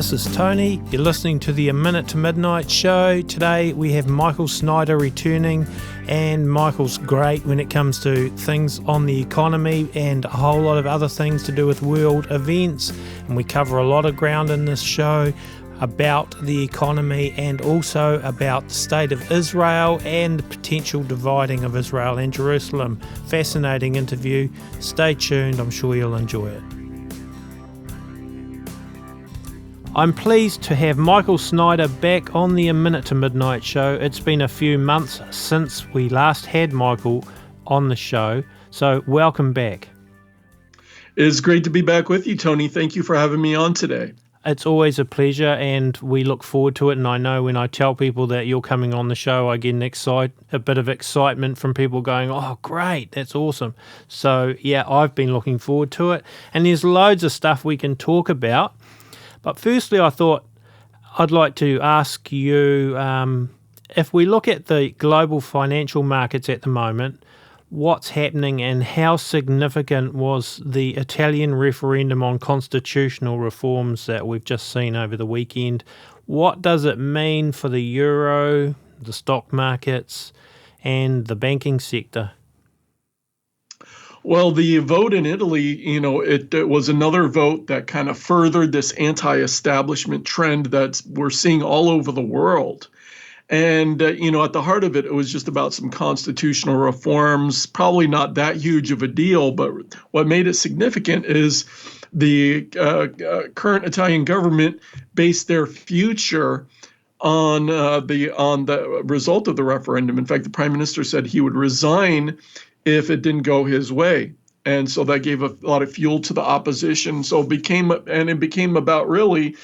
this is Tony. You're listening to the A Minute to Midnight show. Today we have Michael Snyder returning, and Michael's great when it comes to things on the economy and a whole lot of other things to do with world events. And we cover a lot of ground in this show about the economy and also about the state of Israel and the potential dividing of Israel and Jerusalem. Fascinating interview. Stay tuned. I'm sure you'll enjoy it. I'm pleased to have Michael Snyder back on the A Minute to Midnight show. It's been a few months since we last had Michael on the show, so welcome back. It's great to be back with you, Tony. Thank you for having me on today. It's always a pleasure, and we look forward to it. And I know when I tell people that you're coming on the show, I get a bit of excitement from people going, "Oh, great, that's awesome." So yeah, I've been looking forward to it, and there's loads of stuff we can talk about. But firstly, I thought I'd like to ask you, if we look at the global financial markets at the moment, what's happening and how significant was the Italian referendum on constitutional reforms that we've just seen over the weekend? What does it mean for the euro, the stock markets, and the banking sector? Well, the vote in Italy, it was another vote that kind of furthered this anti-establishment trend that we're seeing all over the world. And, at the heart of it, it was just about some constitutional reforms, probably not that huge of a deal. But what made it significant is the current Italian government based their future on the result of the referendum. In fact, the prime minister said he would resign if it didn't go his way. And so that gave a lot of fuel to the opposition. So it became about the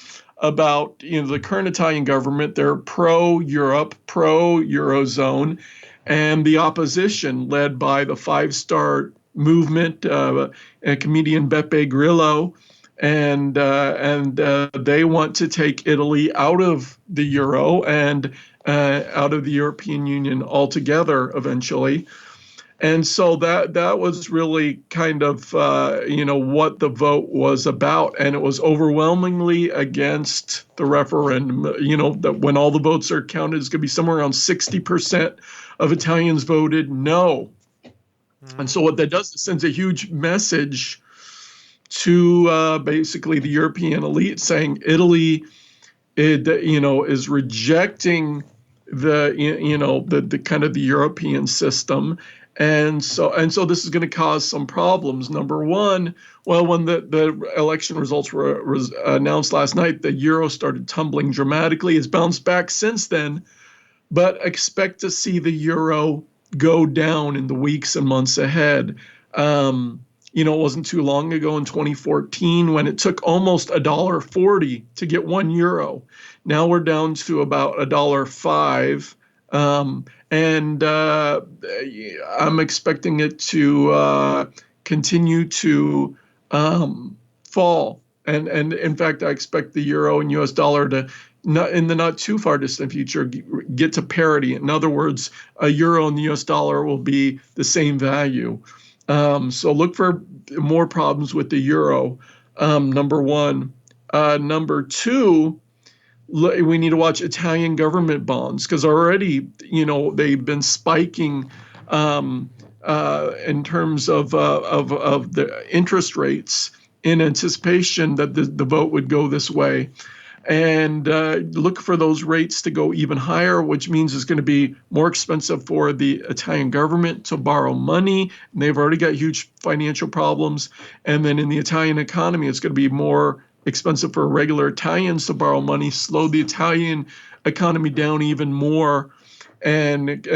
current Italian government. They're pro-Europe, pro-Eurozone, and the opposition led by the Five-Star Movement, comedian Beppe Grillo, and they want to take Italy out of the euro and out of the European Union altogether eventually. And so that was really kind of, what the vote was about. And it was overwhelmingly against the referendum. That when all the votes are counted, it's going to be somewhere around 60% of Italians voted no. And so what that does, it sends a huge message to basically the European elite saying Italy, is rejecting the kind of the European system. And so this is going to cause some problems. Number one, well, when the election results were announced last night, the euro started tumbling dramatically. It's bounced back since then, but expect to see the euro go down in the weeks and months ahead. It wasn't too long ago in 2014 when it took almost $1.40 to get 1 euro. Now we're down to about $1.05. And I'm expecting it to continue to fall. And in fact, I expect the euro and US dollar to, in the not too far distant future, get to parity. In other words, a euro and the US dollar will be the same value. So look for more problems with the euro, number one. Number two, we need to watch Italian government bonds because already, they've been spiking in terms of the interest rates in anticipation that the vote would go this way. And look for those rates to go even higher, which means it's going to be more expensive for the Italian government to borrow money. And they've already got huge financial problems. And then in the Italian economy, it's going to be more expensive for regular Italians to borrow money, slow the Italian economy down even more, and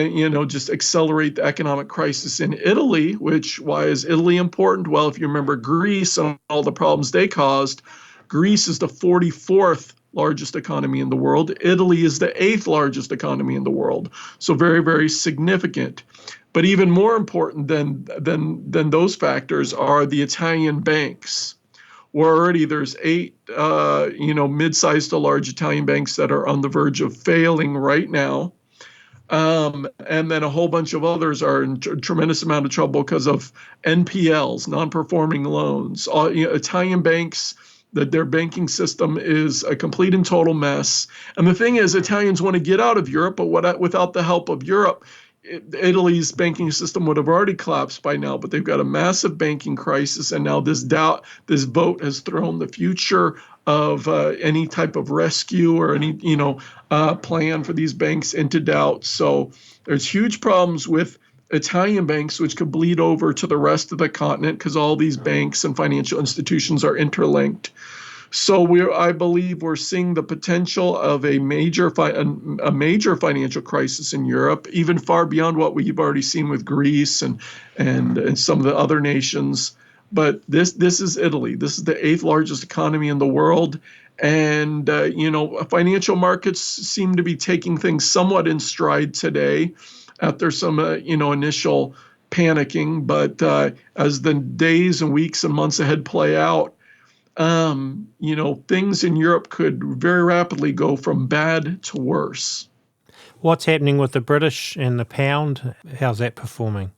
just accelerate the economic crisis in Italy. Why is Italy important? Well, if you remember Greece and all the problems they caused, Greece is the 44th largest economy in the world. Italy is the 8th largest economy in the world. So very, very significant. But even more important than those factors are the Italian banks. Where already there's 8, mid-sized to large Italian banks that are on the verge of failing right now. And then a whole bunch of others are in tremendous amount of trouble because of NPLs, non-performing loans. Italian banks that their banking system is a complete and total mess. And the thing is, Italians want to get out of Europe, but without the help of Europe, Italy's banking system would have already collapsed by now. But they've got a massive banking crisis, and now this vote has thrown the future of any type of rescue or any plan for these banks into doubt. So there's huge problems with Italian banks, which could bleed over to the rest of the continent because all these banks and financial institutions are interlinked. So I believe we're seeing the potential of a major financial crisis in Europe, even far beyond what we've already seen with Greece and some of the other nations. But this is Italy. This is the 8th largest economy in the world, and financial markets seem to be taking things somewhat in stride today, after some initial panicking. But as the days and weeks and months ahead play out, things in Europe could very rapidly go from bad to worse. What's happening with the British and the pound? How's that performing?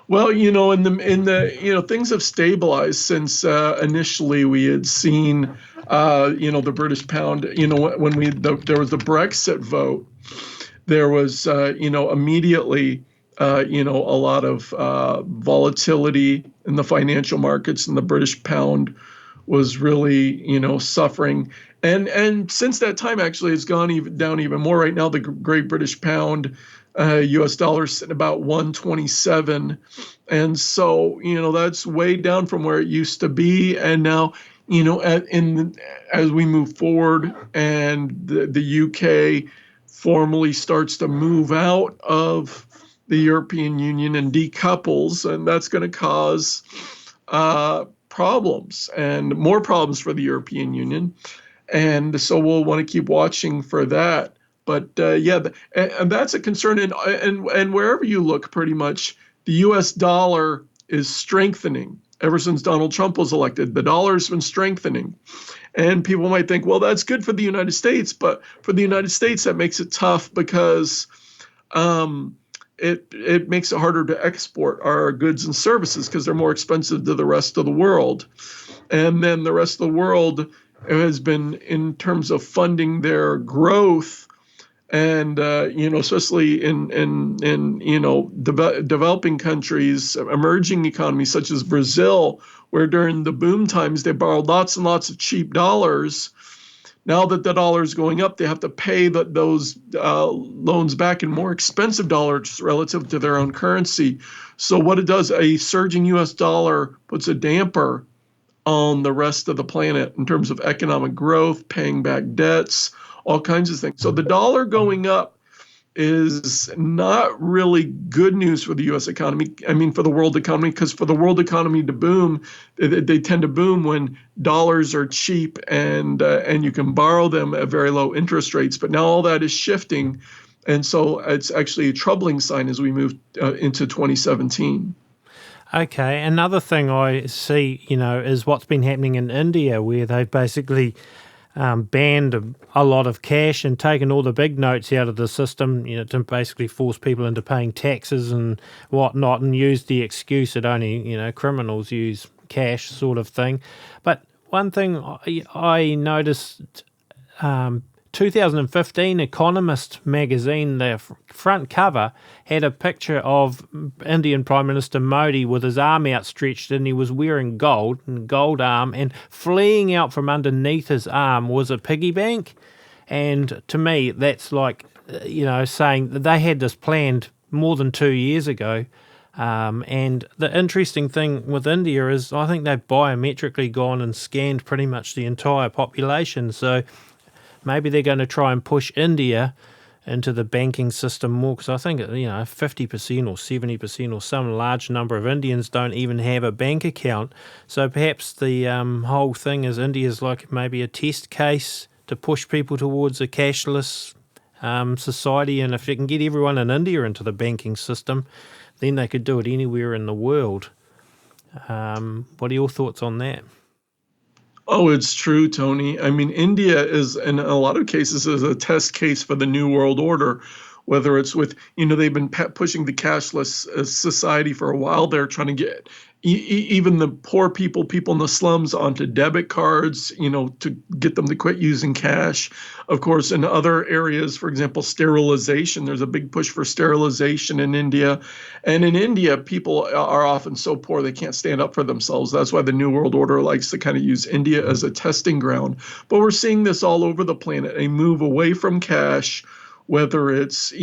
Well, in the things have stabilized since initially we had seen, the British pound. When there was the Brexit vote, there was immediately a lot of volatility in the financial markets, and the British pound was really suffering. And since that time, actually, it's gone down even more. Right now, the Great British Pound, U.S. dollar, is sitting about 127, and so that's way down from where it used to be. And now, as we move forward, and the UK formally starts to move out of the European Union and decouples, and that's going to cause problems and more problems for the European Union. And so we'll want to keep watching for that. But and that's a concern. And wherever you look, pretty much the U.S. dollar is strengthening. Ever since Donald Trump was elected, the dollar's been strengthening. And people might think, well, that's good for the United States. But for the United States, that makes it tough because it makes it harder to export our goods and services because they're more expensive to the rest of the world. And then the rest of the world has been, in terms of funding their growth, and especially in developing countries, emerging economies such as Brazil, where during the boom times they borrowed lots and lots of cheap dollars. Now that the dollar is going up, they have to pay those loans back in more expensive dollars relative to their own currency. So what it does, a surging U.S. dollar puts a damper on the rest of the planet in terms of economic growth, paying back debts, all kinds of things. So the dollar going up is not really good news for the U.S. economy. I mean, for the world economy, because for the world economy to boom, they tend to boom when dollars are cheap and you can borrow them at very low interest rates. But now all that is shifting, and so it's actually a troubling sign as we move into 2017. Okay, another thing I see, is what's been happening in India, where they've basically banned a lot of cash and taken all the big notes out of the system, to basically force people into paying taxes and whatnot, and use the excuse that only, criminals use cash, sort of thing. But one thing I noticed, 2015 Economist magazine, the front cover had a picture of Indian Prime Minister Modi with his arm outstretched, and he was wearing gold arm, and fleeing out from underneath his arm was a piggy bank. And to me, that's like, saying that they had this planned more than 2 years ago. And the interesting thing with India is I think they've biometrically gone and scanned pretty much the entire population. So maybe they're going to try and push India into the banking system more, because I think 50% or 70% or some large number of Indians don't even have a bank account. So perhaps the whole thing is India's like maybe a test case to push people towards a cashless society, and if they can get everyone in India into the banking system, then they could do it anywhere in the world. What are your thoughts on that? Oh, it's true, Tony. I mean, India is, in a lot of cases, is a test case for the New World Order, whether it's with, they've been pushing the cashless society for a while. They're trying to get even the poor people in the slums onto debit cards, to get them to quit using cash. Of course, in other areas, for example, sterilization, there's a big push for sterilization in India. And in India, people are often so poor they can't stand up for themselves. That's why the New World Order likes to kind of use India as a testing ground. But we're seeing this all over the planet, a move away from cash, whether it's,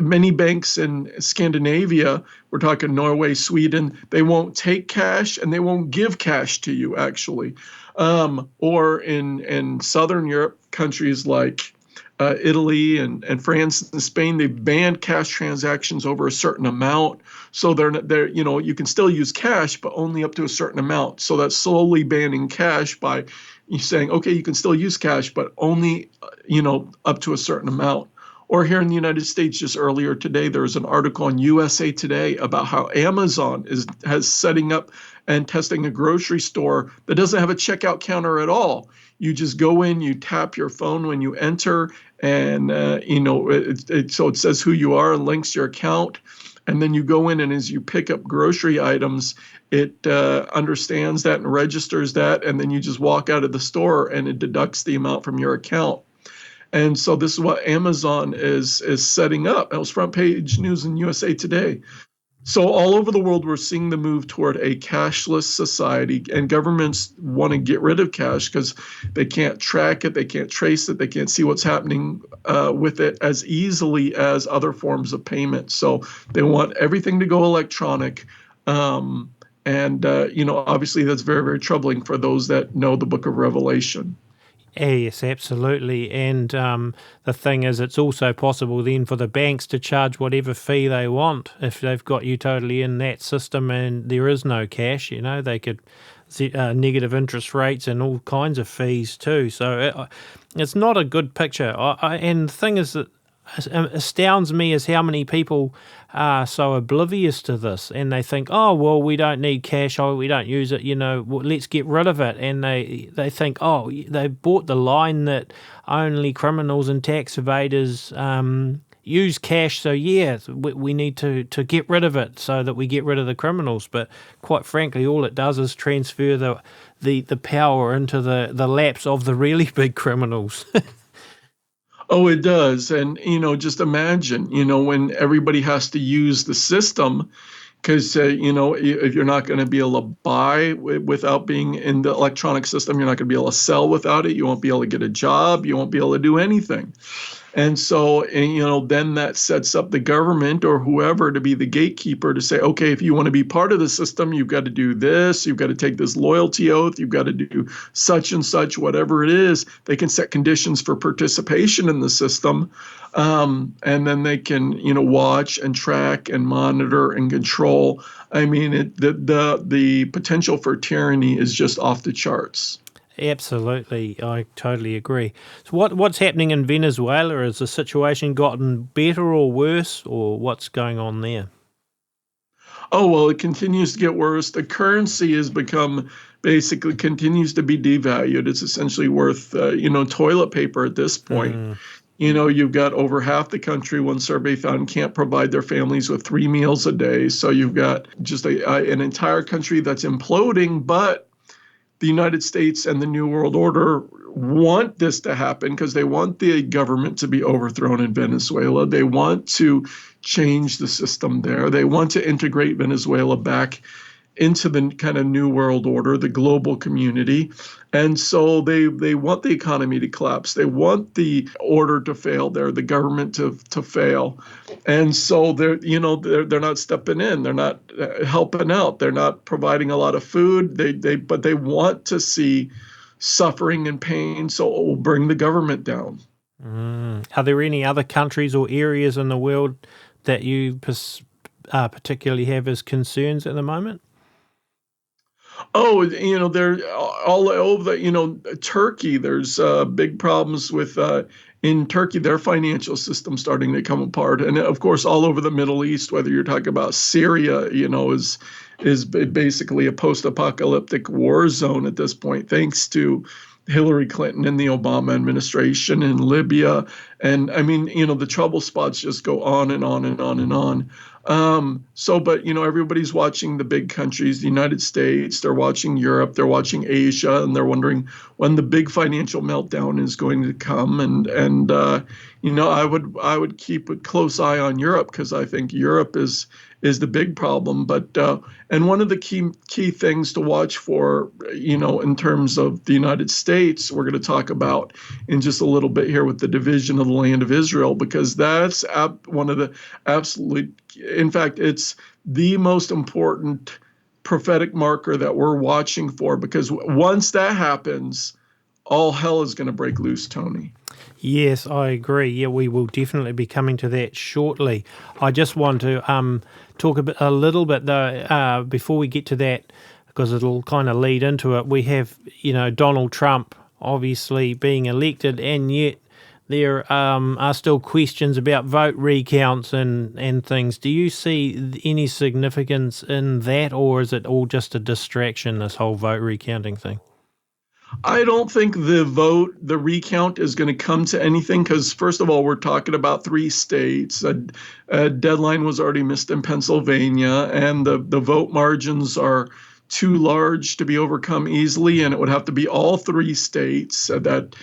many banks in Scandinavia, we're talking Norway, Sweden, they won't take cash and they won't give cash to you, actually. Or in Southern Europe, countries like Italy and France and Spain, they've banned cash transactions over a certain amount. So they're you can still use cash, but only up to a certain amount. So that's slowly banning cash by saying, okay, you can still use cash, but only up to a certain amount. Or here in the United States, just earlier today, there was an article on USA Today about how Amazon has setting up and testing a grocery store that doesn't have a checkout counter at all. You just go in, you tap your phone when you enter, and so it says who you are and links your account. And then you go in, and as you pick up grocery items, it understands that and registers that, and then you just walk out of the store, and it deducts the amount from your account. And so this is what Amazon is setting up. It was front page news in USA Today. So all over the world, we're seeing the move toward a cashless society, and governments want to get rid of cash because they can't track it, they can't trace it, they can't see what's happening with it as easily as other forms of payment. So they want everything to go electronic. Obviously that's very, very troubling for those that know the book of Revelation. Yes, absolutely. And the thing is, it's also possible then for the banks to charge whatever fee they want if they've got you totally in that system and there is no cash. They could negative interest rates and all kinds of fees too. So it's not a good picture. And the thing is that astounds me is how many people are so oblivious to this, and they think, oh, well, we don't need cash, oh, we don't use it, well, let's get rid of it. And they think, oh, they bought the line that only criminals and tax evaders use cash, so yeah, we need to get rid of it so that we get rid of the criminals. But quite frankly, all it does is transfer the power into the laps of the really big criminals. Oh, it does. And, just imagine, when everybody has to use the system, because, if you're not going to be able to buy without being in the electronic system, you're not going to be able to sell without it. You won't be able to get a job. You won't be able to do anything. And so, then that sets up the government or whoever to be the gatekeeper to say, okay, if you want to be part of the system, you've got to do this, you've got to take this loyalty oath, you've got to do such and such, whatever it is. They can set conditions for participation in the system. And then they can, watch and track and monitor and control. I mean, the potential for tyranny is just off the charts. Absolutely, I totally agree. So what's happening in Venezuela? Has the situation gotten better or worse, or what's going on there? Oh, well, it continues to get worse. The currency has continues to be devalued. It's essentially worth, toilet paper at this point. You've got over half the country, one survey found, can't provide their families with 3 meals a day. So you've got just an entire country that's imploding, but the United States and the New World Order want this to happen because they want the government to be overthrown in Venezuela. They want to change the system there. They want to integrate Venezuela back into the kind of New World Order, the global community. And so they want the economy to collapse. They want the order to fail there, the government to fail. And so they're not stepping in. They're not helping out. They're not providing a lot of food. But they want to see suffering and pain, so it will bring the government down. Are there any other countries or areas in the world that you particularly have as concerns at the moment? Oh, they're all over Turkey. There's big problems with in Turkey, their financial system starting to come apart. And of course, all over the Middle East, whether you're talking about Syria, is basically a post-apocalyptic war zone at this point, thanks to Hillary Clinton and the Obama administration in Libya. And I mean, the trouble spots just go on and on and on and on. But everybody's watching the big countries, the United States, they're watching Europe, they're watching Asia, and they're wondering when the big financial meltdown is going to come. I would keep a close eye on Europe, because I think Europe is the big problem. But and one of the key things to watch for, in terms of the United States, we're going to talk about in just a little bit here with the division of the land of Israel, because that's one of the absolutely, in fact, it's the most important prophetic marker that we're watching for, because once that happens, all hell is going to break loose, Tony. Yes, I agree. Yeah, we will definitely be coming to that shortly. I just want to talk a little bit though before we get to that, because it'll kind of lead into it. We have, Donald Trump obviously being elected, and yet there are still questions about vote recounts and things. Do you see any significance in that, or is it all just a distraction, this whole vote recounting thing? I don't think the recount is going to come to anything, because first of all, we're talking about 3 states. A deadline was already missed in Pennsylvania, and the vote margins are too large to be overcome easily, and it would have to be all 3 states that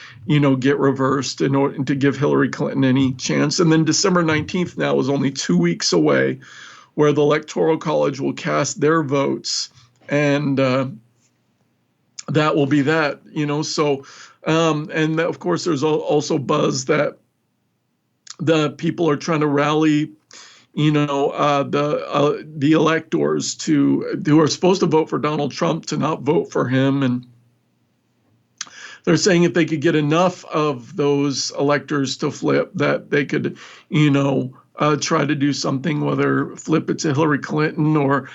get reversed in order to give Hillary Clinton any chance. And then December 19th now is only 2 weeks away, where the Electoral College will cast their votes, and that will be that. So and of course there's also buzz that the people are trying to rally the electors who are supposed to vote for Donald Trump to not vote for him. And they're saying if they could get enough of those electors to flip, that they could try to do something, whether flip it to Hillary Clinton or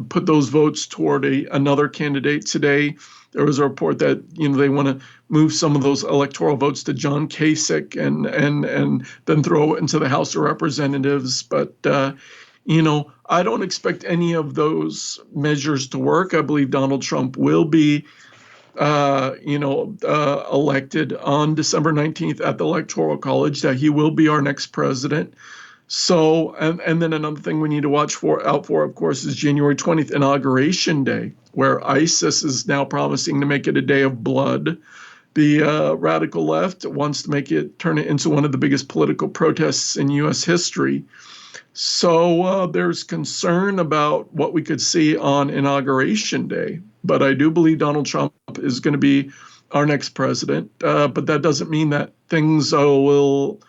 put those votes toward another candidate. Today there was a report that they want to move some of those electoral votes to John Kasich and then throw it into the House of Representatives. But I don't expect any of those measures to work. I believe Donald Trump will be elected on December 19th at the Electoral College, that he will be our next president. So, and then another thing we need to watch out for, of course, is January 20th, Inauguration Day, where ISIS is now promising to make it a day of blood. The radical left wants to turn it into one of the biggest political protests in U.S. history. So there's concern about what we could see on Inauguration Day. But I do believe Donald Trump is going to be our next president. But that doesn't mean that things will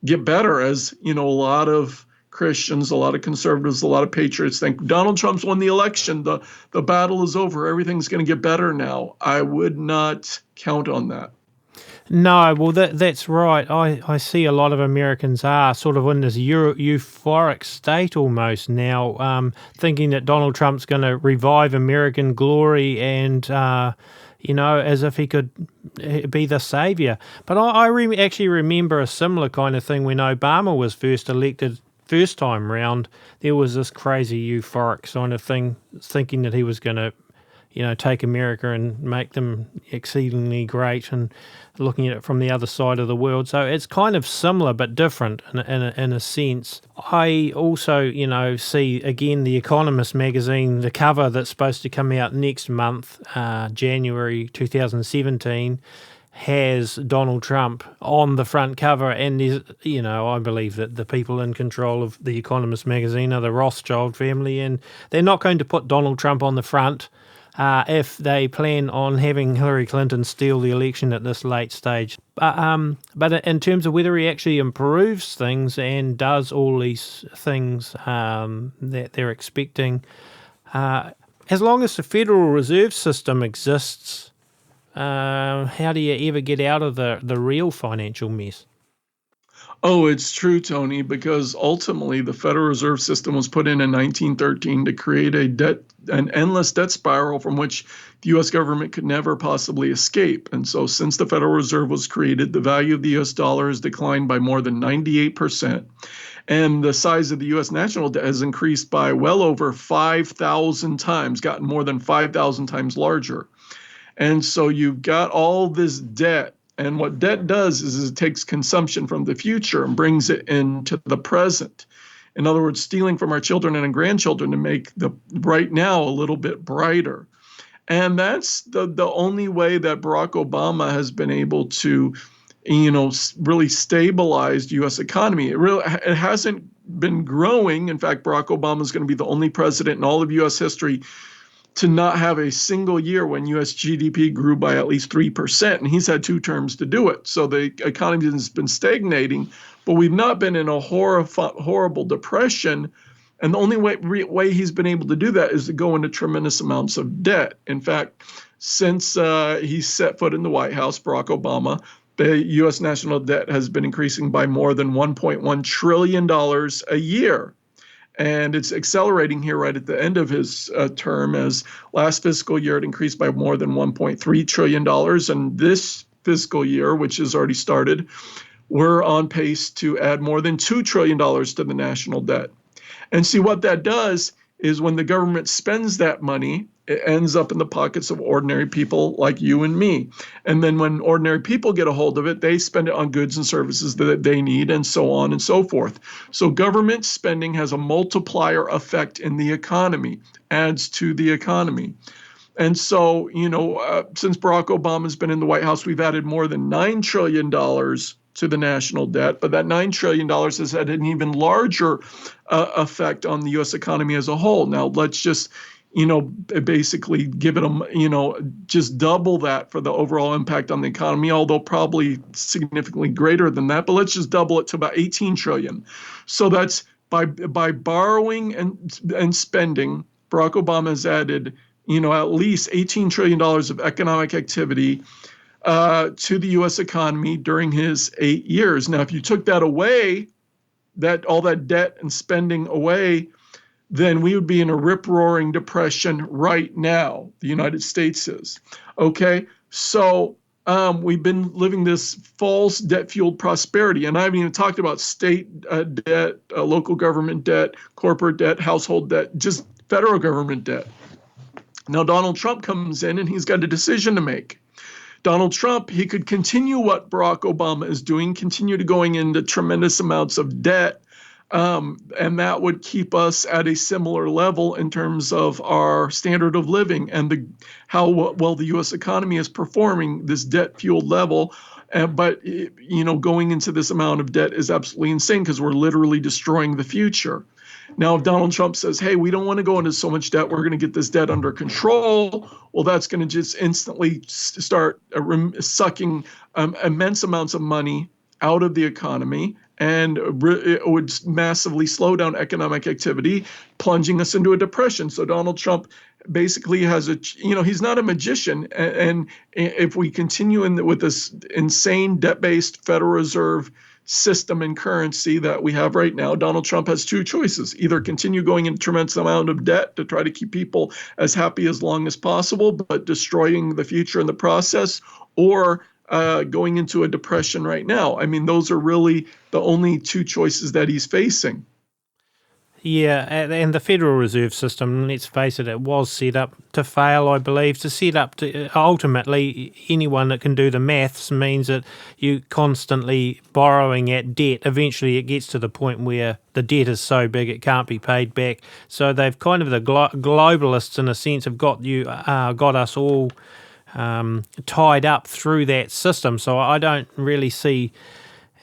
get better, as a lot of Christians, a lot of conservatives, a lot of patriots think Donald Trump's won the election. The battle is over. Everything's going to get better now. I would not count on that. No, well, that's right. I see a lot of Americans are sort of in this euphoric state almost now, thinking that Donald Trump's going to revive American glory and, as if he could be the savior. But I actually remember a similar kind of thing when Obama was first elected. First time round, there was this crazy euphoric kind of thing, thinking that he was going to take America and make them exceedingly great, and looking at it from the other side of the world. So it's kind of similar but different in a sense. I also, see, again, The Economist magazine, the cover that's supposed to come out next month, January 2017, has Donald Trump on the front cover, and there's, I believe that the people in control of The Economist magazine are the Rothschild family, and they're not going to put Donald Trump on the front if they plan on having Hillary Clinton steal the election at this late stage. But in terms of whether he actually improves things and does all these things that they're expecting, as long as the Federal Reserve System exists, how do you ever get out of the real financial mess? Oh, it's true, Tony, because ultimately the Federal Reserve System was put in 1913 to create an endless debt spiral from which the U.S. government could never possibly escape. And so since the Federal Reserve was created, the value of the U.S. dollar has declined by more than 98%. And the size of the U.S. national debt has increased by well over 5,000 times, gotten more than 5,000 times larger. And so you've got all this debt. And what debt does is it takes consumption from the future and brings it into the present. In other words, stealing from our children and grandchildren to make the right now a little bit brighter. And that's the only way that Barack Obama has been able to, really stabilize U.S. economy. It hasn't been growing. In fact, Barack Obama is going to be the only president in all of U.S. history to not have a single year when U.S. GDP grew by at least 3%. And he's had 2 terms to do it. So the economy has been stagnating, but we've not been in a horrible depression. And the only way he's been able to do that is to go into tremendous amounts of debt. In fact, since he set foot in the White House, Barack Obama, the U.S. national debt has been increasing by more than $1.1 trillion a year. And it's accelerating here right at the end of his term, as last fiscal year it increased by more than $1.3 trillion. And this fiscal year, which has already started, we're on pace to add more than $2 trillion to the national debt. And see, what that does is when the government spends that money, it ends up in the pockets of ordinary people like you and me. And then when ordinary people get a hold of it, they spend it on goods and services that they need, and so on and so forth. So government spending has a multiplier effect in the economy, adds to the economy. And so, since Barack Obama's been in the White House, we've added more than $9 trillion to the national debt, but that $9 trillion has had an even larger effect on the U.S. economy as a whole. Now, let's just, basically give it just double that for the overall impact on the economy, although probably significantly greater than that. But let's just double it to about 18 trillion. So that's by borrowing and spending, Barack Obama has added, at least $18 trillion of economic activity to the U.S. economy during his 8 years. Now, if you took that away, all that debt and spending away, then we would be in a rip-roaring depression right now. The United States is. Okay, so we've been living this false debt-fueled prosperity, and I haven't even talked about state debt, local government debt, corporate debt, household debt, just federal government debt. Now, Donald Trump comes in, and he's got a decision to make. Donald Trump, he could continue what Barack Obama is doing, continue to going into tremendous amounts of debt, and that would keep us at a similar level in terms of our standard of living and how well the U.S. economy is performing, this debt-fueled level. But going into this amount of debt is absolutely insane because we're literally destroying the future. Now, if Donald Trump says, hey, we don't want to go into so much debt, we're going to get this debt under control, well, that's going to just instantly start sucking immense amounts of money out of the economy, and it would massively slow down economic activity, plunging us into a depression. So Donald Trump basically has he's not a magician. And if we continue with this insane debt-based Federal Reserve system and currency that we have right now, Donald Trump has 2 choices: either continue going in tremendous amount of debt to try to keep people as happy as long as possible, but destroying the future in the process, or going into a depression right now. I mean, those are really the only 2 choices that he's facing. Yeah, and the Federal Reserve System, let's face it, it was set up to fail, I believe, to set up to ultimately anyone that can do the maths means that you constantly borrowing at debt. Eventually it gets to the point where the debt is so big it can't be paid back. So they've kind of, the globalists in a sense, have got us all tied up through that system. So I don't really see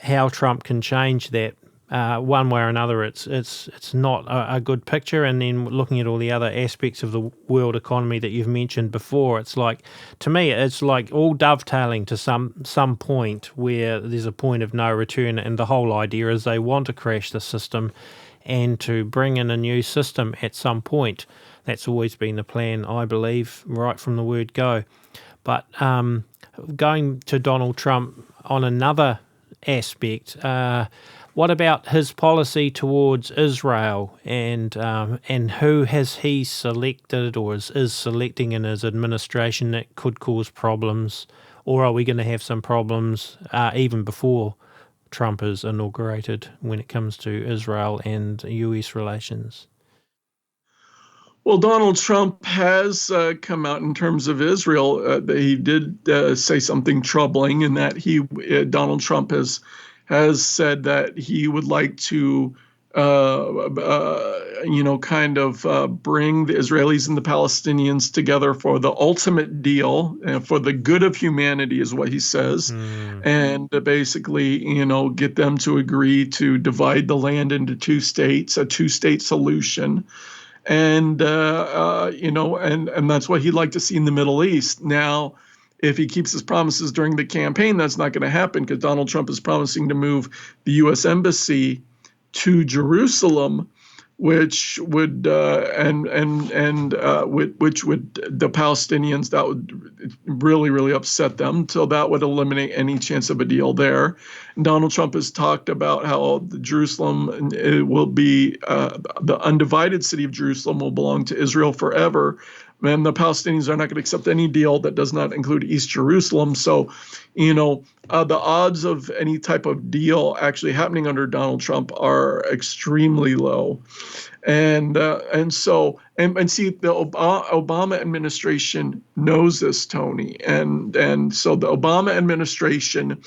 how Trump can change that one way or another. It's not a good picture. And then looking at all the other aspects of the world economy that you've mentioned before, it's like, to me, it's like all dovetailing to some point where there's a point of no return. And the whole idea is they want to crash the system and to bring in a new system at some point. That's always been the plan, I believe, right from the word go. But going to Donald Trump on another aspect, what about his policy towards Israel, and who has he selected or is selecting in his administration that could cause problems, or are we going to have some problems even before Trump is inaugurated when it comes to Israel and US relations? Well, Donald Trump has come out in terms of Israel. He did say something troubling in that Donald Trump has said that he would like to, kind of bring the Israelis and the Palestinians together for the ultimate deal, for the good of humanity, is what he says, Mm. and basically, get them to agree to divide the land into two states, a two-state solution, and that's what he'd like to see in the Middle East. Now, if he keeps his promises during the campaign, that's not going to happen because Donald Trump is promising to move the U.S. embassy to Jerusalem, which would which would the Palestinians, that would really upset them. So that would eliminate any chance of a deal there. And Donald Trump has talked about how Jerusalem, it will be the undivided city of Jerusalem will belong to Israel forever. And the Palestinians are not going to accept any deal that does not include East Jerusalem. So, the odds of any type of deal actually happening under Donald Trump are extremely low. And see, the Obama administration knows this, Tony, and so the Obama administration,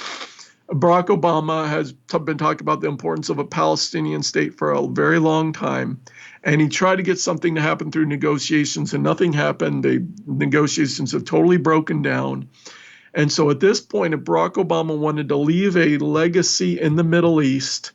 Barack Obama has been talking about the importance of a Palestinian state for a very long time. And he tried to get something to happen through negotiations, and nothing happened. The negotiations have totally broken down. And so at this point, if Barack Obama wanted to leave a legacy in the Middle East,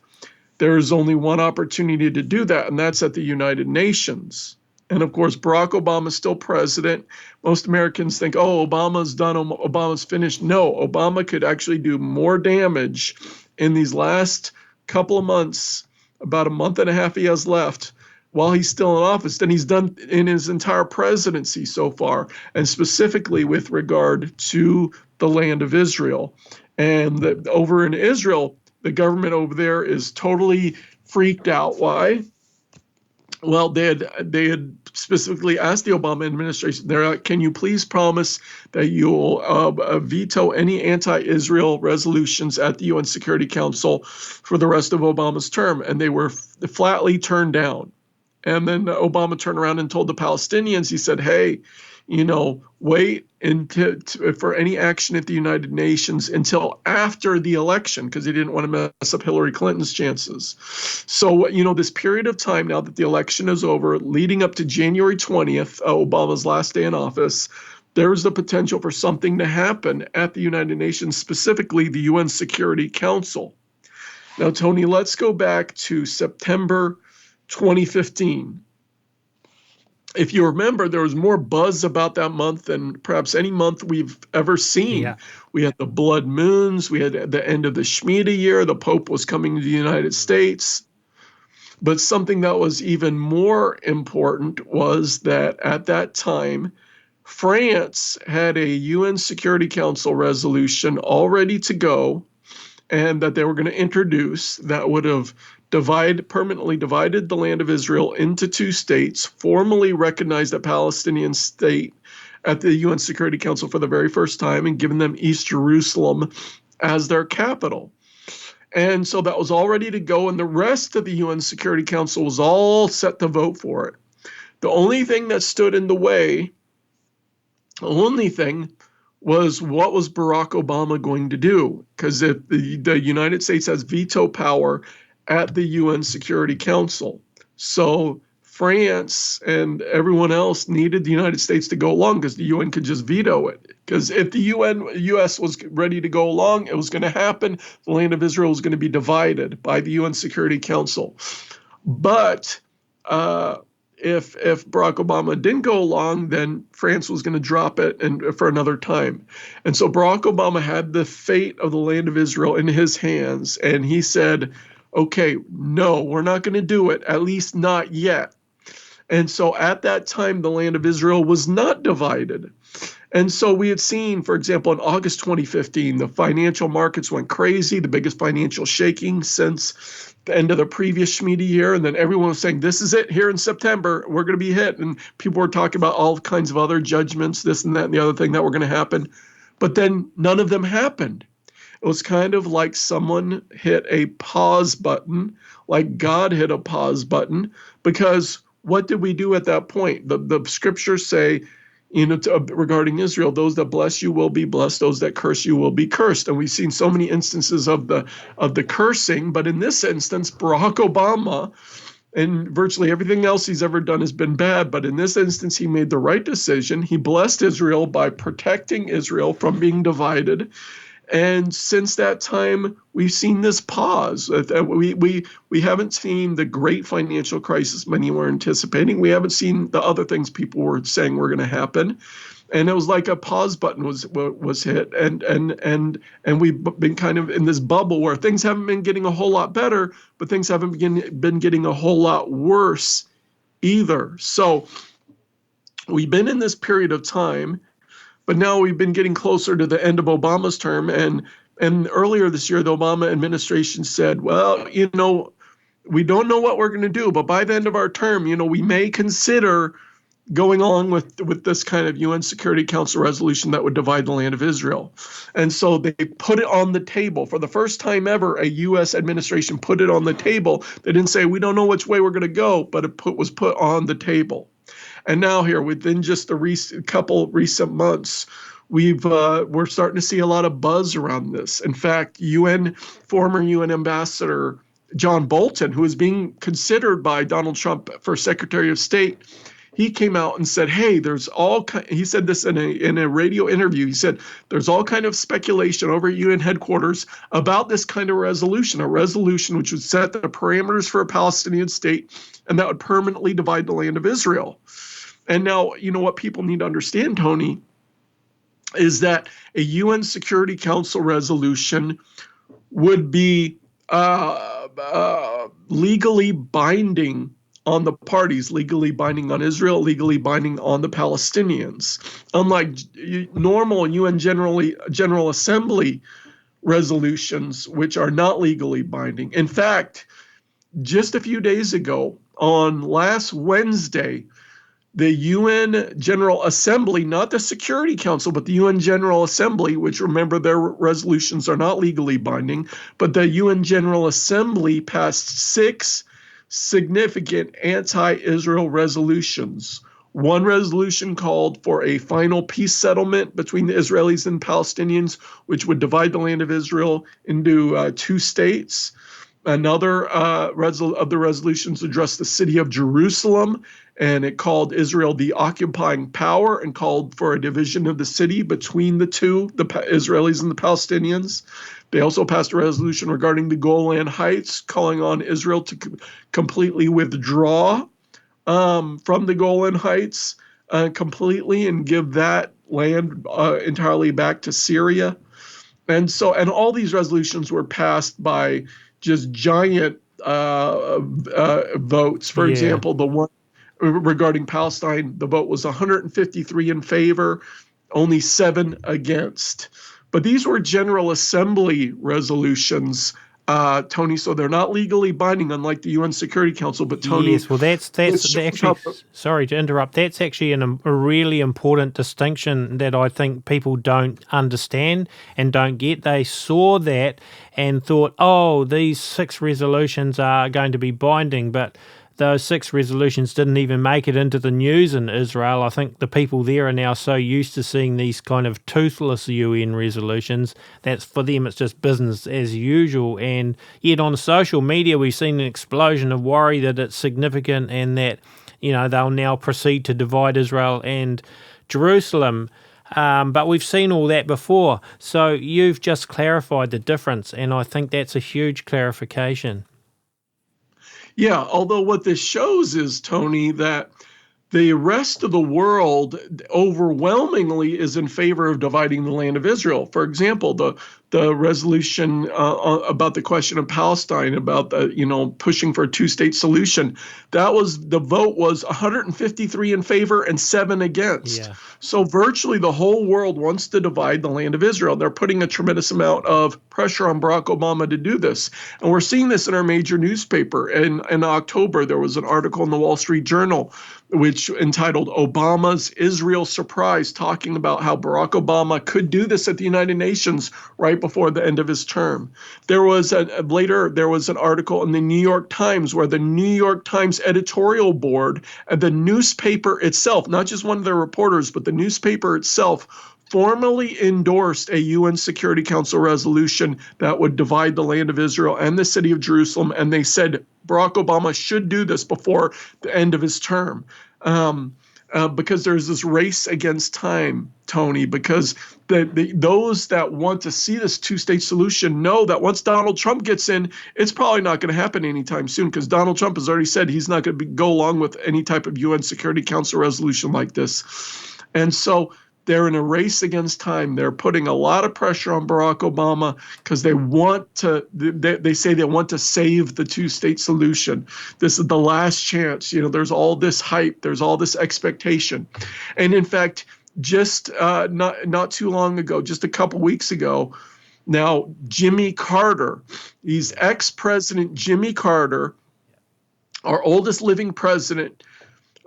there is only one opportunity to do that, and that's at the United Nations. And of course, Barack Obama is still president. Most Americans think, oh, Obama's done, Obama's finished. No, Obama could actually do more damage in these last couple of months, about a month and a half he has left, while he's still in office, than he's done in his entire presidency so far, and specifically with regard to the land of Israel. And over in Israel, the government over there is totally freaked out. Why? Well, they had specifically asked the Obama administration, they're like, can you please promise that you'll veto any anti-Israel resolutions at the UN Security Council for the rest of Obama's term? And they were flatly turned down. And then Obama turned around and told the Palestinians, he said, hey, wait for any action at the United Nations until after the election, because he didn't want to mess up Hillary Clinton's chances. So, this period of time now that the election is over, leading up to January 20th, Obama's last day in office, there is the potential for something to happen at the United Nations, specifically the UN Security Council. Now, Tony, let's go back to September 2015. If you remember, there was more buzz about that month than perhaps any month we've ever seen. Yeah. We had the blood moons. We had the end of the Shemitah year. The Pope was coming to the United States. But something that was even more important was that at that time, France had a UN Security Council resolution all ready to go, and that they were going to introduce that would have permanently divided the land of Israel into two states, formally recognized a Palestinian state at the UN Security Council for the very first time, and given them East Jerusalem as their capital. And so that was all ready to go, and the rest of the UN Security Council was all set to vote for it. The only thing that stood in the way, was what was Barack Obama going to do? Because if the United States has veto power at the UN Security Council, so France and everyone else needed the United States to go along because the UN could just veto it. Because if the U.S. was ready to go along, it was going to happen. The land of Israel was going to be divided by the UN Security Council. But if Barack Obama didn't go along, then France was going to drop it for another time. And so Barack Obama had the fate of the land of Israel in his hands, and he said, okay, no, we're not going to do it, at least not yet. And so at that time, the land of Israel was not divided. And so we had seen, for example, in August 2015, the financial markets went crazy, the biggest financial shaking since the end of the previous Shemitah year. And then everyone was saying, this is it, here in September, we're going to be hit. And people were talking about all kinds of other judgments, this and that and the other thing that were going to happen. But then none of them happened. It was kind of like someone hit a pause button, like God hit a pause button, because what did we do at that point? The scriptures say, regarding Israel, those that bless you will be blessed; those that curse you will be cursed. And we've seen so many instances of the cursing, but in this instance, Barack Obama, and virtually everything else he's ever done has been bad. But in this instance, he made the right decision. He blessed Israel by protecting Israel from being divided. And since that time, we've seen this pause. We haven't seen the great financial crisis many were anticipating. We haven't seen the other things people were saying were going to happen. And it was like a pause button was hit, and we've been kind of in this bubble where things haven't been getting a whole lot better, but things haven't been getting a whole lot worse either. So we've been in this period of time, but now we've been getting closer to the end of Obama's term, and earlier this year, the Obama administration said, well, we don't know what we're going to do, but by the end of our term, we may consider going along with this kind of UN Security Council resolution that would divide the land of Israel. And so they put it on the table. For the first time ever, a U.S. administration put it on the table. They didn't say, we don't know which way we're going to go, but it was put on the table. And now here, within just a couple recent months, we're starting to see a lot of buzz around this. In fact, former UN ambassador John Bolton, who is being considered by Donald Trump for Secretary of State, he came out and said, hey, he said this in a radio interview. He said, there's all kind of speculation over at UN headquarters about this kind of resolution, a resolution which would set the parameters for a Palestinian state and that would permanently divide the land of Israel. And now, what people need to understand, Tony, is that a UN Security Council resolution would be legally binding on the parties, legally binding on Israel, legally binding on the Palestinians. Unlike normal UN General Assembly resolutions, which are not legally binding. In fact, just a few days ago, on last Wednesday, the UN General Assembly, not the Security Council, but the UN General Assembly, which, remember, their resolutions are not legally binding, but the UN General Assembly passed 6 significant anti-Israel resolutions. One resolution called for a final peace settlement between the Israelis and Palestinians, which would divide the land of Israel into 2 states. Another of the resolutions addressed the city of Jerusalem, and it called Israel the occupying power and called for a division of the city between the two, the Israelis and the Palestinians. They also passed a resolution regarding the Golan Heights, calling on Israel to completely withdraw from the Golan Heights completely and give that land entirely back to Syria. And all these resolutions were passed by just giant votes. For example, the one regarding Palestine, the vote was 153 in favor, only 7 against. But these were General Assembly resolutions, Tony, so they're not legally binding, unlike the UN Security Council. But Tony, yes, well, that's actually, sorry to interrupt, that's actually a really important distinction that I think people don't understand and don't get. They saw that and thought, oh, these 6 resolutions are going to be binding, but those 6 resolutions didn't even make it into the news in Israel. I think the people there are now so used to seeing these kind of toothless UN resolutions that for them it's just business as usual. And yet on social media we've seen an explosion of worry that it's significant and that, they'll now proceed to divide Israel and Jerusalem. But we've seen all that before. So you've just clarified the difference, and I think that's a huge clarification. Yeah, although what this shows is, Tony, that the rest of the world overwhelmingly is in favor of dividing the land of Israel. For example, the resolution about the question of Palestine, about the pushing for a 2-state solution, the vote was 153 in favor and 7 against. Yeah. So virtually the whole world wants to divide the land of Israel. They're putting a tremendous amount of pressure on Barack Obama to do this. And we're seeing this in our major newspaper. In October, there was an article in the Wall Street Journal which entitled Obama's Israel Surprise, talking about how Barack Obama could do this at the United Nations right before the end of his term. There was an article in the New York Times where the New York Times editorial board and the newspaper itself, not just one of their reporters, but the newspaper itself, formally endorsed a UN Security Council resolution that would divide the land of Israel and the city of Jerusalem. And they said Barack Obama should do this before the end of his term. Because there's this race against time, Tony, because those that want to see this two-state solution know that once Donald Trump gets in, it's probably not going to happen anytime soon, because Donald Trump has already said he's not going to go along with any type of UN Security Council resolution like this. And so they're in a race against time. They're putting a lot of pressure on Barack Obama because they say they want to save the two-state solution. This is the last chance. There's all this hype. There's all this expectation. And in fact, just not too long ago, just a couple weeks ago, now Jimmy Carter, he's ex-President Jimmy Carter, our oldest living president,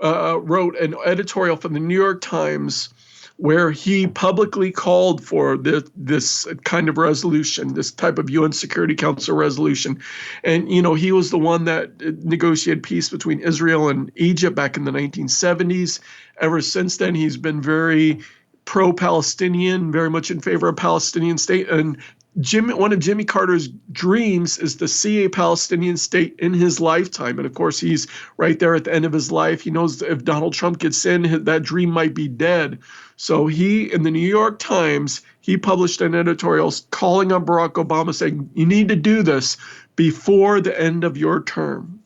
wrote an editorial for the New York Times where he publicly called for this kind of resolution, this type of UN Security Council resolution. And, he was the one that negotiated peace between Israel and Egypt back in the 1970s. Ever since then, he's been very pro-Palestinian, very much in favor of Palestinian state. And one of Jimmy Carter's dreams is to see a Palestinian state in his lifetime. And of course, he's right there at the end of his life. He knows that if Donald Trump gets in, that dream might be dead. So in the New York Times, he published an editorial calling on Barack Obama, saying, you need to do this before the end of your term.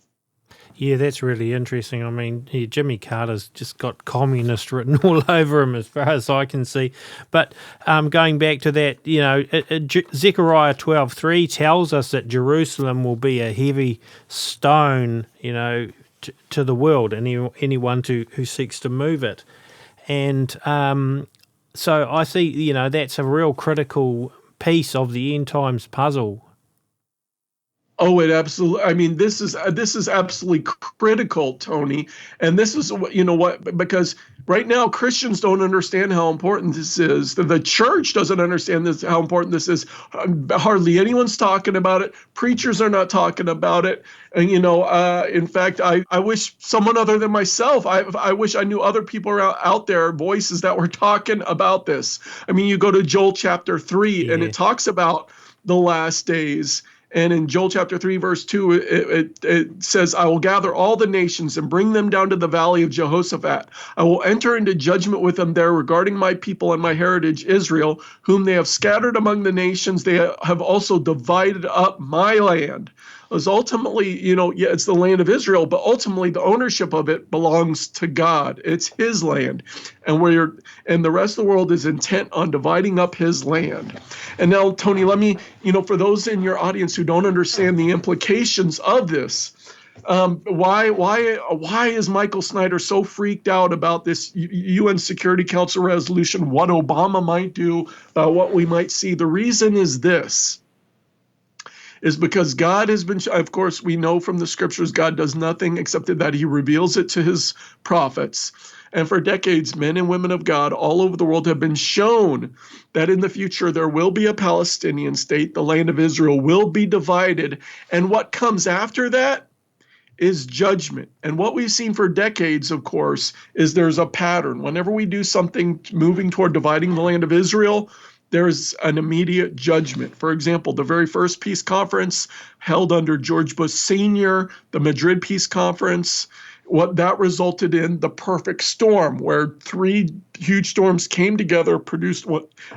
Yeah, that's really interesting. I mean, Jimmy Carter's just got communist written all over him as far as I can see. But going back to that, Zechariah 12:3 tells us that Jerusalem will be a heavy stone, to the world, anyone who seeks to move it. And so I see, that's a real critical piece of the end times puzzle. Oh, it absolutely. I mean, this is absolutely critical, Tony. And this is what, because right now Christians don't understand how important this is. The church doesn't understand how important this is. Hardly anyone's talking about it. Preachers are not talking about it. And in fact, I wish someone other than myself. I wish I knew other people out there, voices that were talking about this. I mean, you go to Joel chapter 3, and it talks about the last days. And in Joel chapter 3, verse 2, it says, I will gather all the nations and bring them down to the valley of Jehoshaphat. I will enter into judgment with them there regarding my people and my heritage, Israel, whom they have scattered among the nations. They have also divided up my land. As ultimately, it's the land of Israel, but ultimately the ownership of it belongs to God. It's his land. And the rest of the world is intent on dividing up his land. And now, Tony, let me, for those in your audience who don't understand the implications of this, why is Michael Snyder so freaked out about this UN Security Council resolution, what Obama might do, what we might see? The reason is this. Is because God has been, of course, we know from the scriptures, God does nothing except that he reveals it to his prophets. And for decades, men and women of God all over the world have been shown that in the future there will be a Palestinian state. The land of Israel will be divided. And what comes after that is judgment. And what we've seen for decades, of course, is there's a pattern. Whenever we do something moving toward dividing the land of Israel, there's an immediate judgment. For example, the very first peace conference held under George Bush Sr., the Madrid Peace Conference, what that resulted in the perfect storm, where three huge storms came together, produced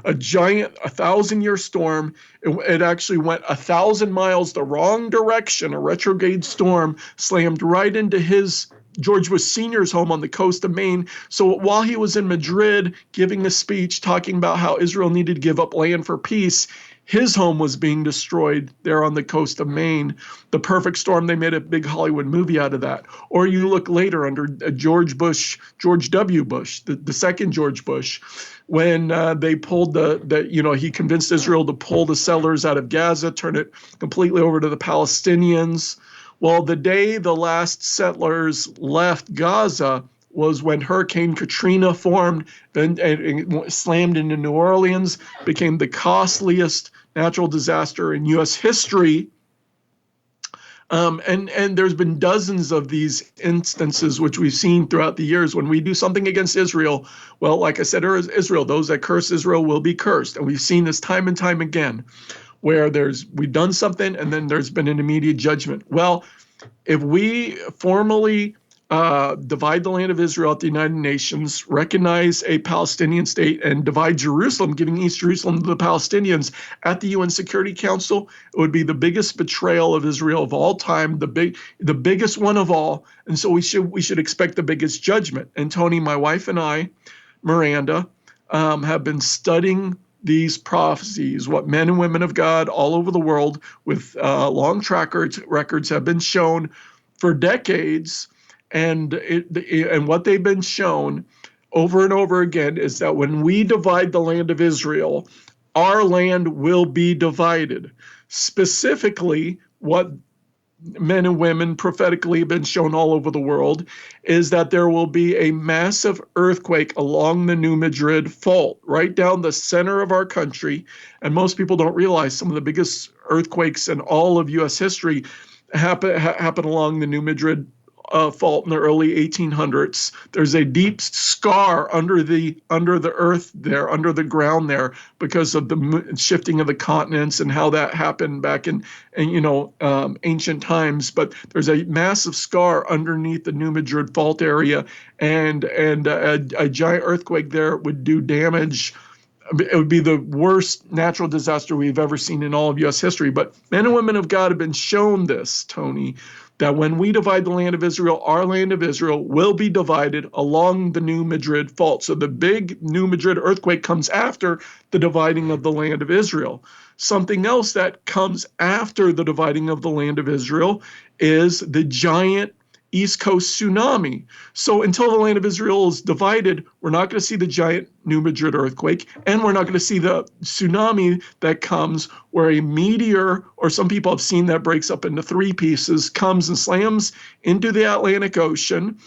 a giant 1,000-year storm. It actually went 1,000 miles the wrong direction. A retrograde storm slammed right into George Bush Sr.'s home on the coast of Maine. So while he was in Madrid giving a speech talking about how Israel needed to give up land for peace, his home was being destroyed there on the coast of Maine. The perfect storm, they made a big Hollywood movie out of that. Or you look later under George W. Bush, the second George Bush, when they pulled he convinced Israel to pull the settlers out of Gaza, turn it completely over to the Palestinians. Well, the day the last settlers left Gaza was when Hurricane Katrina formed and slammed into New Orleans, became the costliest natural disaster in U.S. history. And there's been dozens of these instances which we've seen throughout the years when we do something against Israel. Well, like I said, Israel, those that curse Israel will be cursed. And we've seen this time and time again, where we've done something and then there's been an immediate judgment. Well, if we formally divide the land of Israel at the United Nations, recognize a Palestinian state, and divide Jerusalem, giving East Jerusalem to the Palestinians at the UN Security Council, it would be the biggest betrayal of Israel of all time, the biggest one of all. And so we should expect the biggest judgment. And Tony, my wife, and I, Miranda, have been studying these prophecies, what men and women of God all over the world with long track records have been shown for decades. And what they've been shown over and over again is that when we divide the land of Israel, our land will be divided. Specifically, what men and women prophetically have been shown all over the world is that there will be a massive earthquake along the New Madrid Fault, right down the center of our country. And most people don't realize some of the biggest earthquakes in all of U.S. history happen along the New Madrid fault in the early 1800s. There's a deep scar under the earth there, under the ground there, because of the shifting of the continents and how that happened back in ancient times. But there's a massive scar underneath the New Madrid fault area, and a giant earthquake there would do damage. It would be the worst natural disaster we've ever seen in all of U.S. history. But men and women of God have been shown this, Tony, that when we divide the land of Israel, our land of Israel will be divided along the New Madrid Fault. So the big New Madrid earthquake comes after the dividing of the land of Israel. Something else that comes after the dividing of the land of Israel is the giant East Coast tsunami. So until the land of Israel is divided, we're not going to see the giant New Madrid earthquake, and we're not going to see the tsunami that comes where a meteor, or some people have seen that breaks up into three pieces, comes and slams into the Atlantic Ocean,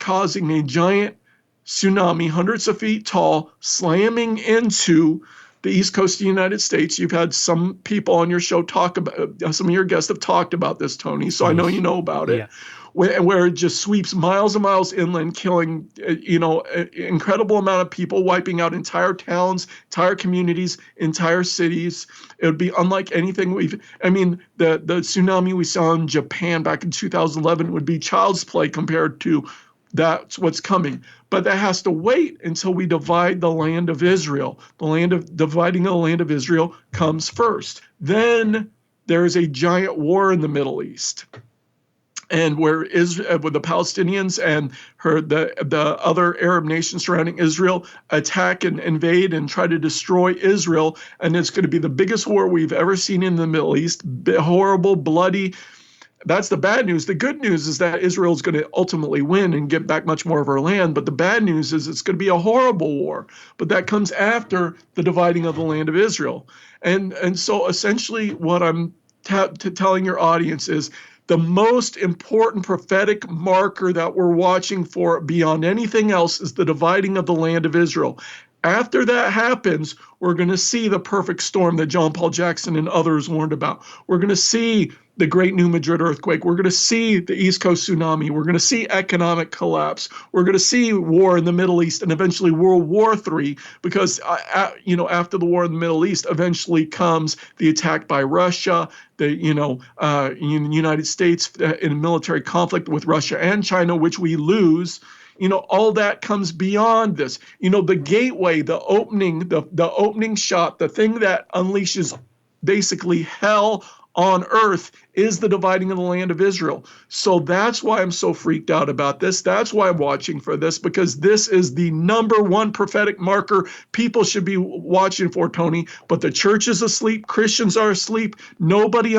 causing a giant tsunami hundreds of feet tall, slamming into the East Coast of the United States. You've had some people on your show talk about, some of your guests have talked about this, Tony, so I know you know about it, where it just sweeps miles and miles inland, killing, incredible amount of people, wiping out entire towns, entire communities, entire cities. It would be unlike anything the tsunami we saw in Japan back in 2011 would be child's play compared to that's what's coming. But that has to wait until we divide the land of Israel. Dividing the land of Israel comes first. Then there is a giant war in the Middle East. And where Israel, with the Palestinians and the other Arab nations surrounding Israel, attack and invade and try to destroy Israel. And it's going to be the biggest war we've ever seen in the Middle East. Horrible, bloody. That's the bad news. The good news is that Israel is going to ultimately win and get back much more of her land. But the bad news is it's going to be a horrible war. But that comes after the dividing of the land of Israel. And so essentially what I'm telling your audience is the most important prophetic marker that we're watching for beyond anything else is the dividing of the land of Israel. After that happens, we're going to see the perfect storm that John Paul Jackson and others warned about. We're going to see the great New Madrid earthquake. We're going to see the East Coast tsunami. We're going to see economic collapse. We're going to see war in the Middle East and eventually World War III, because, after the war in the Middle East eventually comes the attack by Russia, the United States in military conflict with Russia and China, which we lose. All that comes beyond this. The gateway, the opening shot, the thing that unleashes basically hell on earth is the dividing of the land of Israel. So that's why I'm so freaked out about this. That's why I'm watching for this, because this is the number one prophetic marker people should be watching for, Tony. But the church is asleep. Christians are asleep. Nobody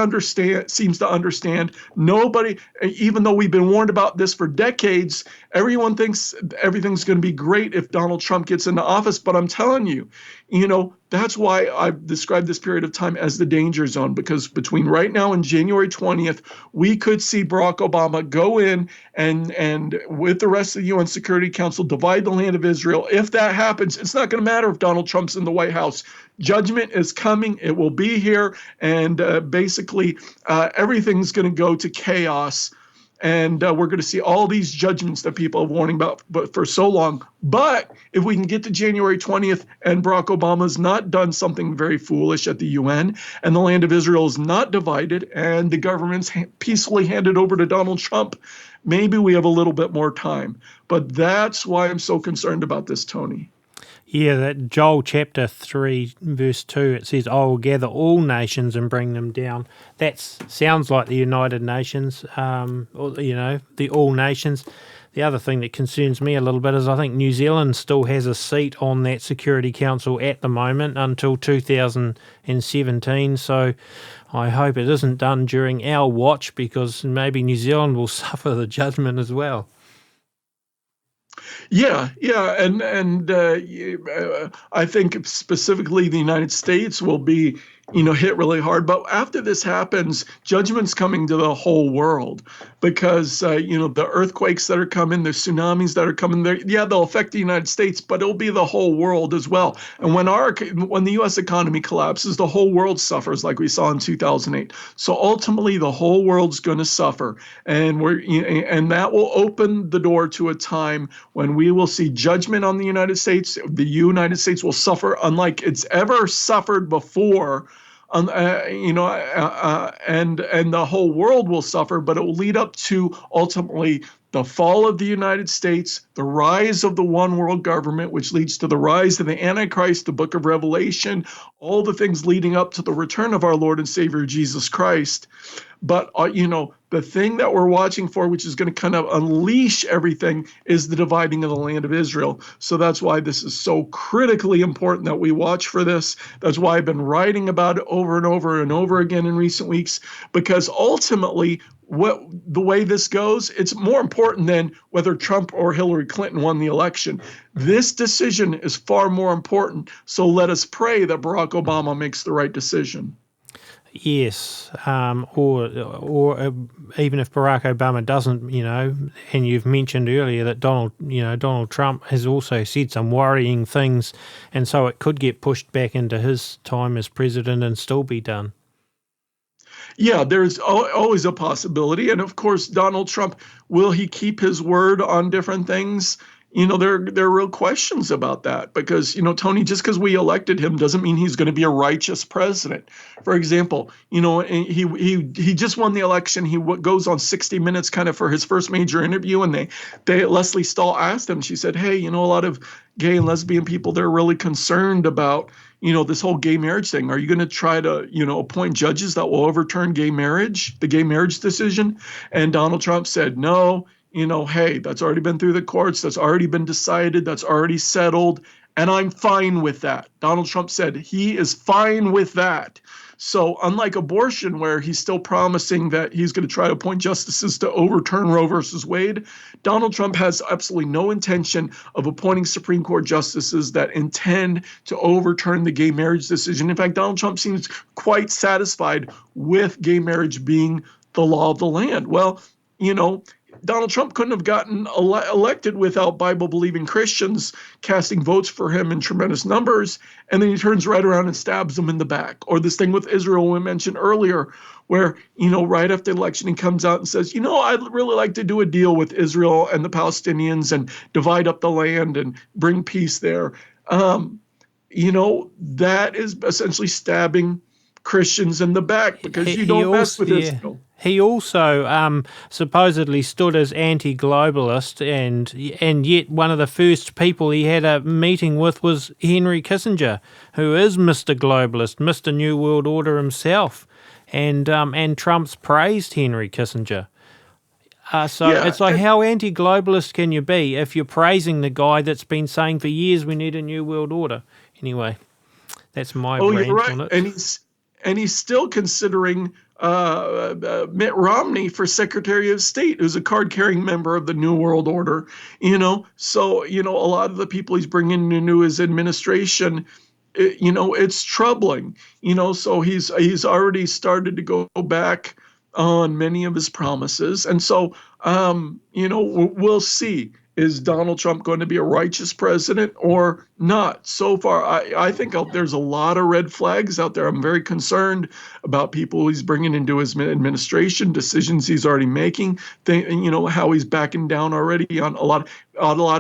seems to understand. Nobody, even though we've been warned about this for decades, everyone thinks everything's going to be great if Donald Trump gets into office. But I'm telling you, That's why I've described this period of time as the danger zone, because between right now and January 20th, we could see Barack Obama go in and with the rest of the UN Security Council divide the land of Israel. If that happens, it's not going to matter if Donald Trump's in the White House. Judgment is coming. It will be here. And basically, everything's going to go to chaos. And we're going to see all these judgments that people are warning about for so long. But if we can get to January 20th and Barack Obama's not done something very foolish at the UN, and the land of Israel is not divided, and the government's peacefully handed over to Donald Trump, maybe we have a little bit more time. But that's why I'm so concerned about this, Tony. Yeah, that Joel chapter 3, verse 2, it says, I will gather all nations and bring them down. That sounds like the United Nations, the all nations. The other thing that concerns me a little bit is I think New Zealand still has a seat on that Security Council at the moment until 2017. So I hope it isn't done during our watch, because maybe New Zealand will suffer the judgment as well. Yeah, and I think specifically the United States will be, hit really hard. But after this happens, judgment's coming to the whole world, because the earthquakes that are coming, the tsunamis that are coming, they'll affect the United States, but it'll be the whole world as well. And when the U.S. economy collapses, the whole world suffers, like we saw in 2008. So ultimately, the whole world's going to suffer, and and that will open the door to a time when we will see judgment on the United States. The United States will suffer unlike it's ever suffered before. And the whole world will suffer, but it will lead up to ultimately the fall of the United States, the rise of the one world government, which leads to the rise of the Antichrist, the book of Revelation, all the things leading up to the return of our Lord and Savior Jesus Christ. But, the thing that we're watching for, which is going to kind of unleash everything, is the dividing of the land of Israel. So that's why this is so critically important that we watch for this. That's why I've been writing about it over and over and over again in recent weeks, because ultimately, the way this goes, it's more important than whether Trump or Hillary Clinton won the election. This decision is far more important. So let us pray that Barack Obama makes the right decision. Yes, or even if Barack Obama doesn't, and you've mentioned earlier that Donald Trump has also said some worrying things, and so it could get pushed back into his time as president and still be done. Yeah, there's always a possibility. And of course, Donald Trump, will he keep his word on different things? There are real questions about that, because, Tony, just because we elected him doesn't mean he's going to be a righteous president. For example, he just won the election. He goes on 60 Minutes kind of for his first major interview, and Leslie Stahl asked him. She said, "Hey, a lot of gay and lesbian people, they're really concerned about this whole gay marriage thing. Are you going to try to appoint judges that will overturn the gay marriage decision?" And Donald Trump said, "No. Hey, that's already been through the courts. That's already been decided. That's already settled. And I'm fine with that." Donald Trump said he is fine with that. So unlike abortion, where he's still promising that he's going to try to appoint justices to overturn Roe versus Wade, Donald Trump has absolutely no intention of appointing Supreme Court justices that intend to overturn the gay marriage decision. In fact, Donald Trump seems quite satisfied with gay marriage being the law of the land. Well, Donald Trump couldn't have gotten elected without Bible-believing Christians casting votes for him in tremendous numbers, and then he turns right around and stabs them in the back. Or this thing with Israel we mentioned earlier, where, right after the election, he comes out and says, I'd really like to do a deal with Israel and the Palestinians and divide up the land and bring peace there. That is essentially stabbing Christians in the back, because you don't mess with Israel. He also supposedly stood as anti-globalist, and yet one of the first people he had a meeting with was Henry Kissinger, who is Mr. Globalist, Mr. New World Order himself, and Trump's praised Henry Kissinger. It's like, how anti-globalist can you be if you're praising the guy that's been saying for years we need a New World Order? Anyway, that's my rant on it. And he's still considering Mitt Romney for Secretary of State, who's a card-carrying member of the New World Order. So a lot of the people he's bringing into his administration, it's troubling. So he's already started to go back on many of his promises, and so we'll see. Is Donald Trump going to be a righteous president or not? So far, I think there's a lot of red flags out there. I'm very concerned about people he's bringing into his administration, decisions he's already making, how he's backing down already on a lot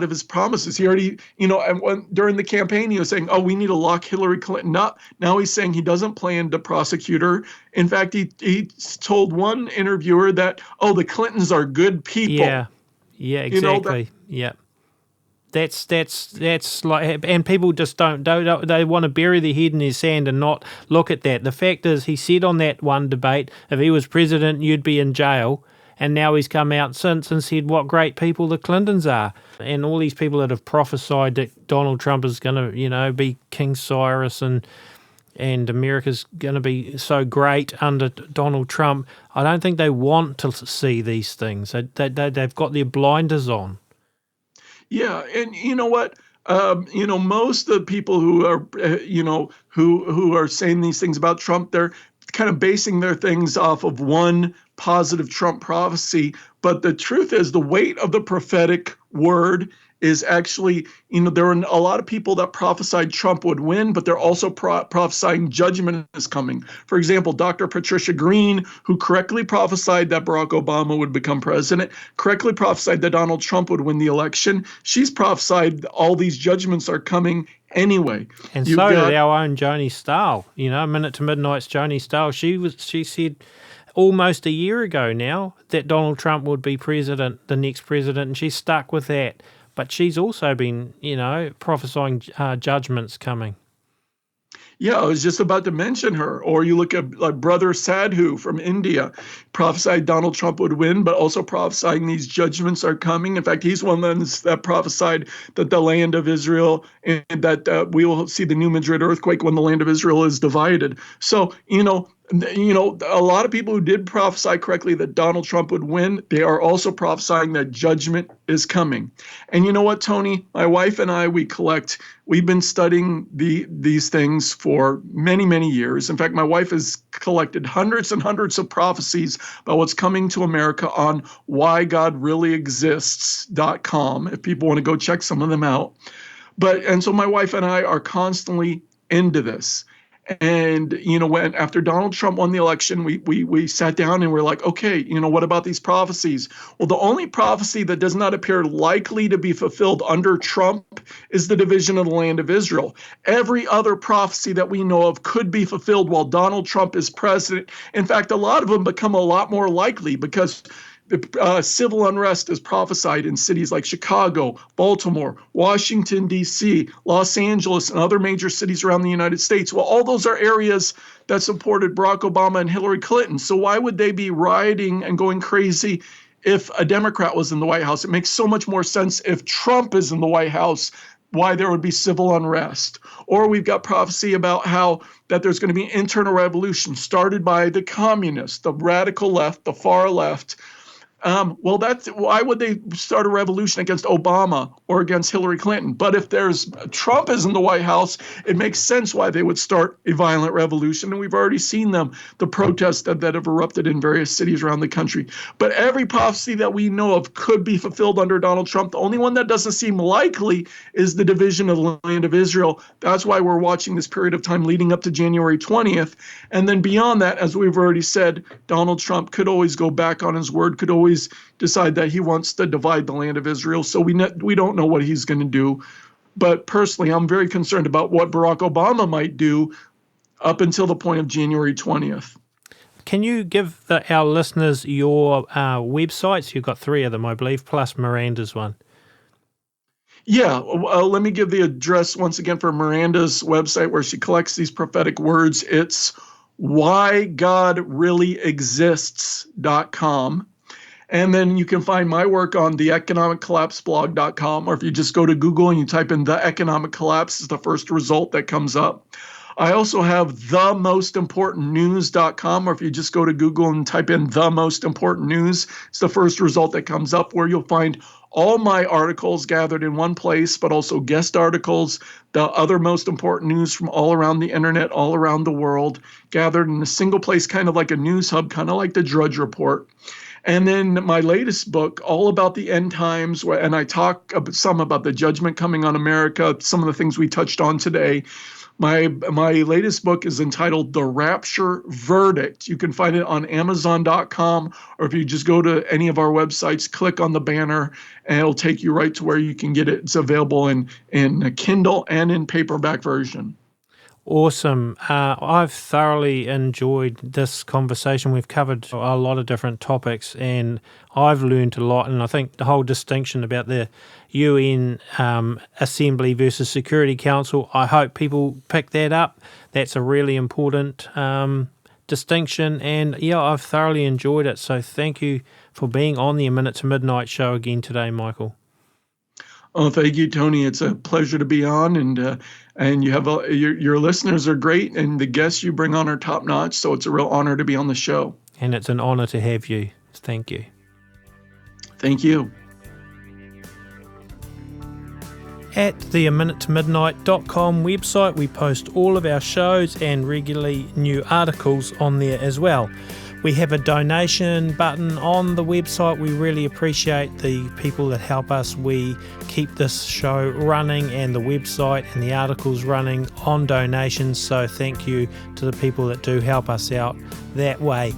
of his promises. He already, and during the campaign, he was saying, "Oh, we need to lock Hillary Clinton up." Now he's saying he doesn't plan to prosecute her. In fact, he told one interviewer that, "Oh, the Clintons are good people." Yeah, exactly. Yeah. That's like, and people just don't they want to bury their head in their sand and not look at that. The fact is, he said on that one debate, if he was president, you'd be in jail. And now he's come out since and said what great people the Clintons are. And all these people that have prophesied that Donald Trump is going to, be King Cyrus and America's going to be so great under Donald Trump, I don't think they want to see these things. They've got their blinders on. Yeah, and you know what? Most of the people who are, who are saying these things about Trump, they're kind of basing their things off of one positive Trump prophecy. But the truth is, the weight of the prophetic word is actually, there were a lot of people that prophesied Trump would win, but they're also prophesying judgment is coming. For example, Dr. Patricia Green, who correctly prophesied that Barack Obama would become president, correctly prophesied that Donald Trump would win the election. She's prophesied all these judgments are coming anyway. And so did our own Joni Stahl. Minute to Midnight's Joni Stahl. She said almost a year ago now that Donald Trump would be the next president, and she's stuck with that. But she's also been, prophesying judgments coming. Yeah, I was just about to mention her. Or you look at like Brother Sadhu from India, prophesied Donald Trump would win, but also prophesying these judgments are coming. In fact, he's one of those that prophesied that the land of Israel, and that we will see the New Madrid earthquake when the land of Israel is divided. So, a lot of people who did prophesy correctly that Donald Trump would win, they are also prophesying that judgment is coming. And you know what, Tony? My wife and I, we've been studying these things for many, many years. In fact, my wife has collected hundreds and hundreds of prophecies about what's coming to America on whygodreallyexists.com, if people want to go check some of them out. And so my wife and I are constantly into this. And, when after Donald Trump won the election, we sat down and we're like, okay, what about these prophecies? Well, the only prophecy that does not appear likely to be fulfilled under Trump is the division of the land of Israel. Every other prophecy that we know of could be fulfilled while Donald Trump is president. In fact, a lot of them become a lot more likely because civil unrest is prophesied in cities like Chicago, Baltimore, Washington, D.C., Los Angeles, and other major cities around the United States. Well, all those are areas that supported Barack Obama and Hillary Clinton. So why would they be rioting and going crazy if a Democrat was in the White House? It makes so much more sense if Trump is in the White House, why there would be civil unrest. Or we've got prophecy about that there's going to be an internal revolution started by the communists, the radical left, the far left. Well, why would they start a revolution against Obama or against Hillary Clinton? But if Trump is in the White House, it makes sense why they would start a violent revolution. And we've already seen the protests that have erupted in various cities around the country. But every prophecy that we know of could be fulfilled under Donald Trump. The only one that doesn't seem likely is the division of the land of Israel. That's why we're watching this period of time leading up to January 20th. And then beyond that, as we've already said, Donald Trump could always go back on his word, could always decide that he wants to divide the land of Israel. So we don't know what he's going to do. But personally, I'm very concerned about what Barack Obama might do up until the point of January 20th. Can you give our listeners your websites? You've got 3 of them, I believe, plus Miranda's one. Yeah, let me give the address once again for Miranda's website where she collects these prophetic words. It's whygodreallyexists.com. And then you can find my work on the economiccollapseblog.com, or if you just go to Google and you type in the economic collapse, is the first result that comes up. I also have themostimportantnews.com, or if you just go to Google and type in the most important news, it's the first result that comes up, where you'll find all my articles gathered in one place, but also guest articles, the other most important news from all around the internet, all around the world, gathered in a single place, kind of like a news hub, kind of like the Drudge Report. And then my latest book, all about the end times, and I talk some about the judgment coming on America, some of the things we touched on today. My latest book is entitled The Rapture Verdict. You can find it on Amazon.com, or if you just go to any of our websites, click on the banner, and it'll take you right to where you can get it. It's available in a Kindle and in paperback version. Awesome. I've thoroughly enjoyed this conversation. We've covered a lot of different topics, and I've learned a lot. And I think the whole distinction about the UN Assembly versus Security Council, I hope people pick that up. That's a really important distinction. And yeah, I've thoroughly enjoyed it. So thank you for being on the A Minute to Midnight show again today, Michael. Oh, thank you, Tony. It's a pleasure to be on, and you have your listeners are great, and the guests you bring on are top notch. So it's a real honor to be on the show. And it's an honor to have you. Thank you. Thank you. At the aminutetomidnight.com website, we post all of our shows and regularly new articles on there as well. We have a donation button on the website. We really appreciate the people that help us. We keep this show running and the website and the articles running on donations. So thank you to the people that do help us out that way.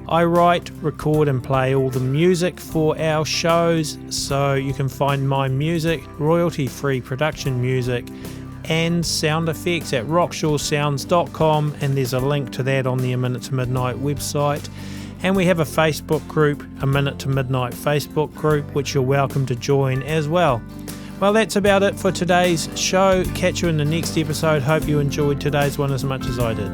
I write, record and play all the music for our shows. So you can find my music, royalty-free production music and sound effects at rockshawsounds.com, and there's a link to that on the A Minute to Midnight website. And we have a Facebook group, A Minute to Midnight Facebook group, which you're welcome to join as well. Well, that's about it for today's show. Catch you in the next episode. Hope you enjoyed today's one as much as I did.